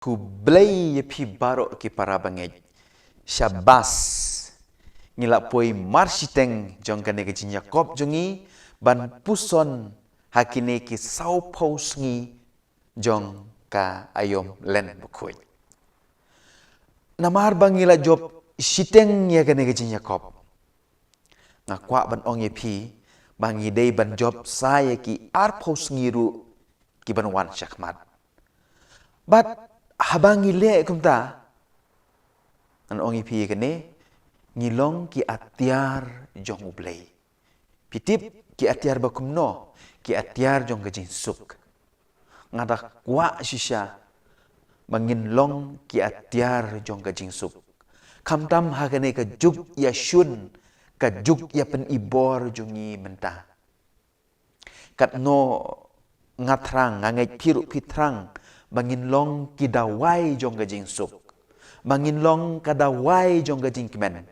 ku blay pi barok ki para bangej syabas ngila poi marsiteng jong kane ke jinya kop jongi ban puson hakine ki sau paus ngi jong ka ayom len bukoi namar bangila job siteng ya kane ke jinya kop ngakwa ban ong ye pi bangi dei ban job saya ki ar paus ngiru ki ban wan syakmat bat habangi le kumta an ongi pi kene ngilong ki atiar jong ublei pitip ki atiar bakumno ki atiar jong gajin suk ngadak kwa shisha bangin long ki atiar jong gajin suk kamtam hagane ka juk ya shun ka juk ya pen ibor jongi mentah kat no ngatrang ngangai piru pitrang bangin long ki dawai jong gajin suk bangin long kadawai jong gajin kemen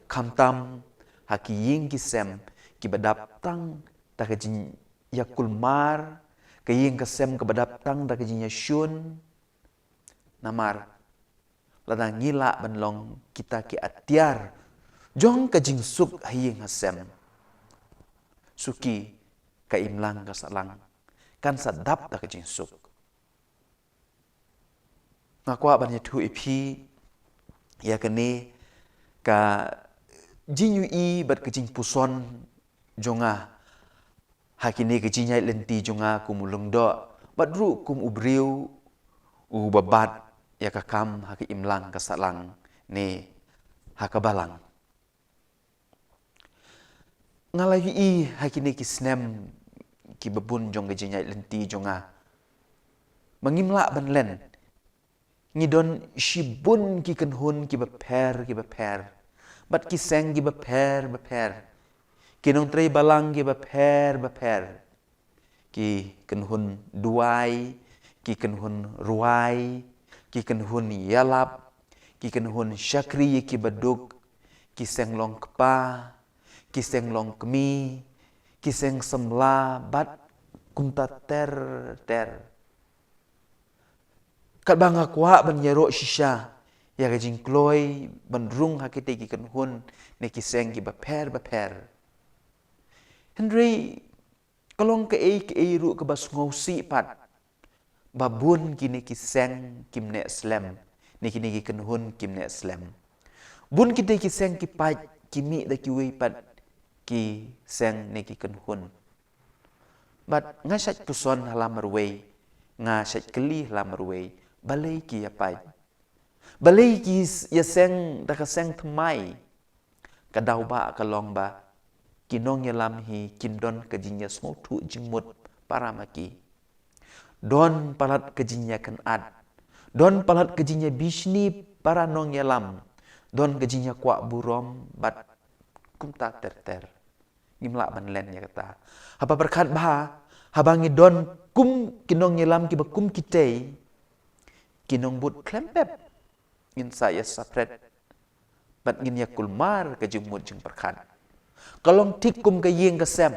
kamtam haki ying kisem ki badap tang ta gajin yakul mar ke ying kesem ke badap tang ta gajin yashun namar ladang ngila benlong kita ki atiar jong gajin suk haying hasem suki ka imlang ka salang kan sadap ta gajin suk ngakwa ban yatu ipi ya kene ka jinyu i bat kejing puson jonga hakine kejinya lenti jonga kumulung do badru kum ubriu u babat ya kakam haki imlang kasalang ne hakabalang ngalayu i hakine kisnem ki babun jong kejinya lenti jonga mangimla ban len ngidon shibun ki kenhun ki baper bat kiseng ki baper kinong trei balang ki baper ki kenhun duai ki kenhun ruai ki kenhun yalap ki kenhun syakri ki baduk ki seng long kepa ki seng long kemi ki seng semla bat kumta ter kat banga kwa ban yero shisha ya gajing kloi ban rung hakite ki kenhun ne ki seng ki baper Henry kalong ke ru ke bas ngausi pat babun kini ki seng kimne slam ne kini ki kenhun kimne slam bun kite ki seng ki pat kimi da ki wei pat ki seng ne ki kenhun bat ngasat puson halamar wei ngasat keli halamar wei balai ki apai balai ki ya seng da ka seng tmai kadau ba kalong ba kinong yalam hi kindon kajinya smotu jimut paramaki don palat kajinya kan ad don palat kajinya bishni para nong yalam don kajinya kwa burom bat kumta ter ngimla ban len ya kata apa berkat bah habangi don kum kinong yalam ki bakum kitei kinong but klempep ngin saya sapret bat ngin yakul mar kajumut jing berkat kalong tikum ke yeng ke sem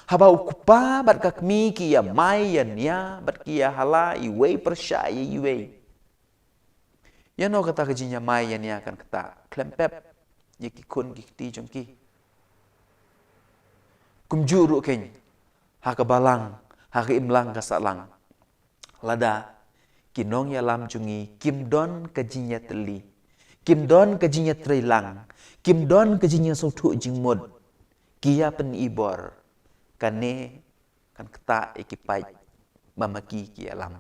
haba ukupa bat kakmi ki ya mai ya nia bat ki ya hala iwei persya ya iwei ya no kata kejinya mai ya nia kan kata klempep ya ki kun ki ti jong ki kum juru ken ha ka balang ha ka imlang ka salang lada kinong ya lam jungi kim don kejinya teli kim don kejinya trilang kim don kejinya sotu jingmod kia pen ibor kane kan keta ikipai mamaki ki alam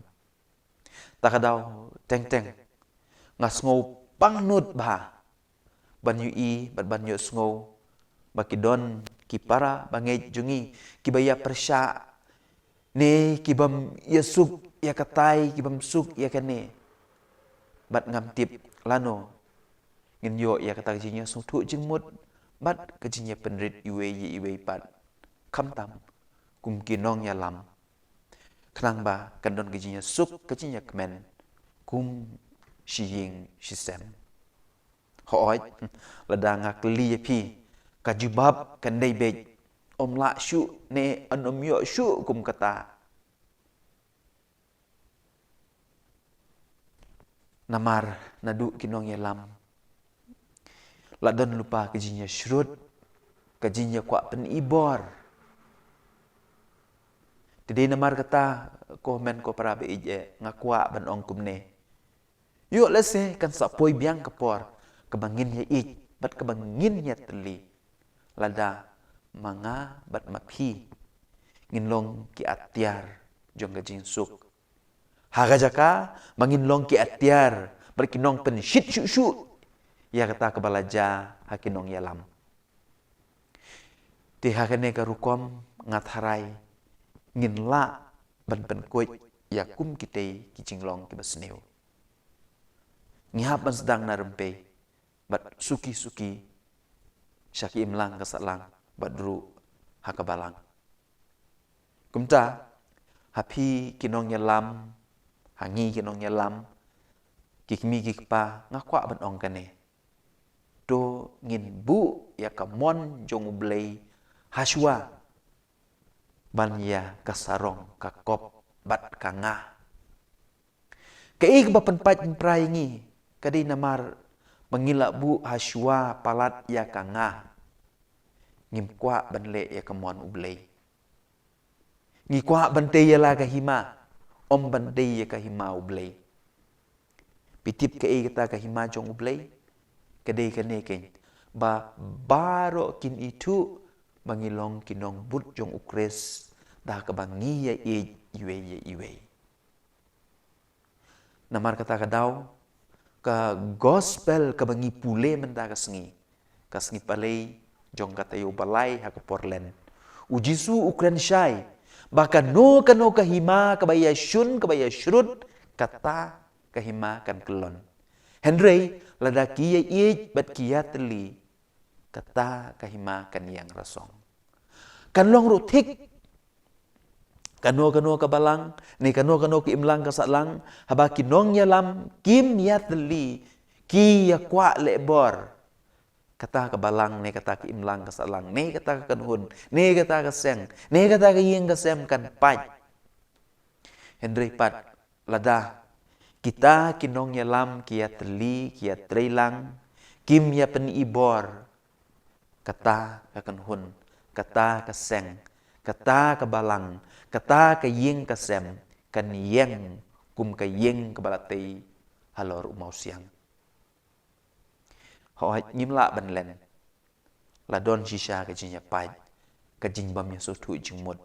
takadau teng ngas ngau pangnut bah banyu i bat banyu ngau bakidon ki para bangai jungi ki baya persya ne ki bam yasuk ya katai ki bam suk ya kane bat ngam tip lano ngin yo ya kata jinya sutu jingmut bat kejinya penrit iwe pat kamtam kum kinong ya lam kenang ba kandon kejinya suk kejinya kemen kum shiying shisem hooj lada ngakli pi kajubab kandai be om la shu ne anom yo shu kum kata namar nadu kinong yalam. Ladon lupa kejinya shrut, kejinya kwa penibor. Jadi namar kata komen ko para beije ngakwa ban ong kumne. Yuk lese kan sapoi biang kepor kebangin ya ik bat kebangin ya teli. Lada manga bat maphi nginlong ki atyar jong gajing suk. Haga jaka manginlong ki atyar berkinong pen shit shu. Ya kata kebalaja hakinong yalam. Ti hakane karukom ngat harai ngin la ban kuit ya kum kitei kicing ki basneu. Ngihap ban sedang narempe bat suki syaki imlang kasalang badru hakabalang. Kumta hapi kinong yalam hangi kinong yalam kikmi kikpa ngakwa ban ong kane. Do ngin bu ya kamon jong ublei haswa ban ya kasarong kakop bat kanga. Kei kebapan pat prai kadi namar mengila bu haswa palat ya kanga. Ngimkwa ban le ya kamon ublei. Ngikwa ban te ya la kahima om ban te ya kahima ublei. Pitip kei kata kahima jong ublei. Kadai kaneken ba baro kin itu mangilong kinong but jong ukres dah kebangi ya iwe. Namar kata kadau ka gospel kebangi pule menda kasngi palei jong kata yo balai hak porlen ujisu ukren syai bahkan no kahima kabaya shrut kata kahima kan kelon Henry lada kia bat kia teli kata kahima kan yang rasong. Kan long rutik kano kabalang ni kano ki imlang kasalang haba kinong yalam kim ya teli ki ya kwa lebor kata kabalang ni kata ki imlang kasalang ni kata kanhun ni kata kaseng ni kata kiyeng kasem kan pai Henry pat lada kita kinong yalam kia teli, kia treilang, kim ya penibor, kata kakanhun, kata kaseng, kata kabalang, kata kayeng kasem, kan yeng kum kayeng kabalatei halor umau siang. Hoa nyimla banlen, ladon shisha kajinya pai, kajing bam ya sotu jingmut.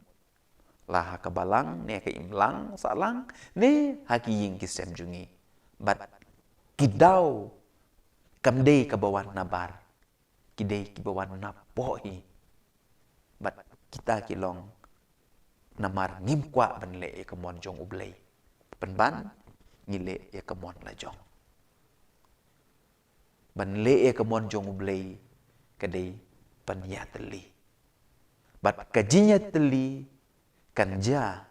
Lah kabalang ne ka imlang salang ne haki ying kisem jungi bat kidau kamdei kabawan nabar kidei kibawan napoi bat kita kilong namar ngimkwa banle e kamon jong ublei penban ngile e kamon lajong banle e kamon jong ublei kadei panya teli bat kajinya teli kanja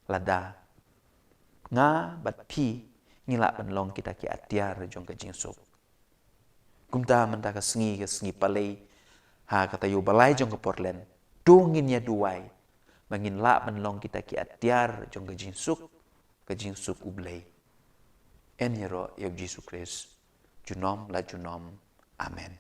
lada nga bat pi ngila banlong kita ki atyar jong kajing sok kumta menta ka sengi palei ha kata yo balai jong ke porlen dongin ya duai mangin la banlong kita ki atyar jong kajing sok ublei en yero ya Yesus Kristus junom amen.